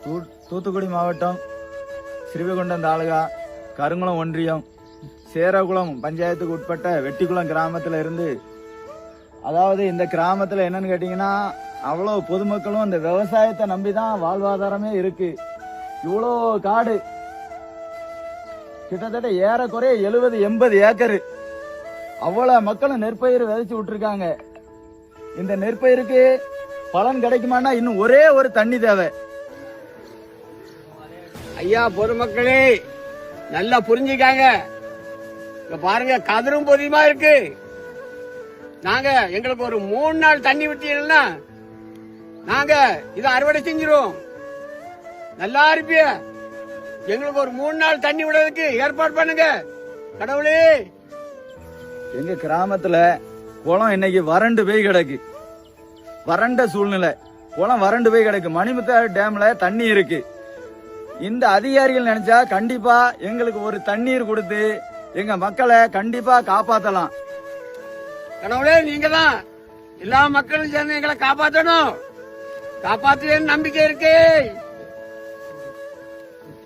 தூத்துக்குடி மாவட்டம் ஸ்ரீவைகுண்டம் தாலுகா கருங்குளம் ஒன்றியம் சேரகுளம் பஞ்சாயத்துக்கு உட்பட்ட வெட்டிக்குளம் கிராமத்தில் இருந்து, அதாவது இந்த கிராமத்தில் என்னன்னு கேட்டீங்கன்னா அவ்வளோ பொதுமக்களும் இந்த விவசாயத்தை நம்பி தான் வாழ்வாதாரமே இருக்கு. இவ்வளோ காடு கிட்டத்தட்ட ஏறக்குறைய 70-80 ஏக்கர் அவ்வளவு மக்களும் நெற்பயிர் விதைச்சு விட்டுருக்காங்க. இந்த நெற்பயிருக்கு பலன் கிடைக்குமானா இன்னும் ஒரே ஒரு தண்ணி தேவை. ஐயா, பொதுமக்களே நல்லா புரிஞ்சுக்காங்க. இங்க பாருங்க, கதிரும் பொதியுமா இருக்கு. நாங்க எங்களுக்கு ஒரு 3 நாள் தண்ணி விட்டீங்கன்னா நாங்க இதை அறுவடை செஞ்சிருவோம். நல்லா இருப்பிய. எங்களுக்கு ஒரு 3 நாள் தண்ணி விடுறதுக்கு ஏற்பாடு பண்ணுங்க கடவுளே. எங்க கிராமத்துல குளம் இன்னைக்கு வறண்டு போய் கிடக்கு. வறண்ட சூழ்நிலை, குளம் வறண்டு போய் கிடக்கு. மணிமுத்தாறு டேம்ல தண்ணி இருக்கு. இந்த அதிகாரிகள் நினைச்சா கண்டிப்பா எங்களுக்கு ஒரு தண்ணீர் கொடுத்து எங்க மக்களை கண்டிப்பா காப்பாத்தலாம். கடவுளே, நீங்க தான் எல்லா மக்களும் சேர்ந்து எங்களை காப்பாற்றணும். காப்பாற்றுவேன்னு நம்பிக்கை இருக்கு.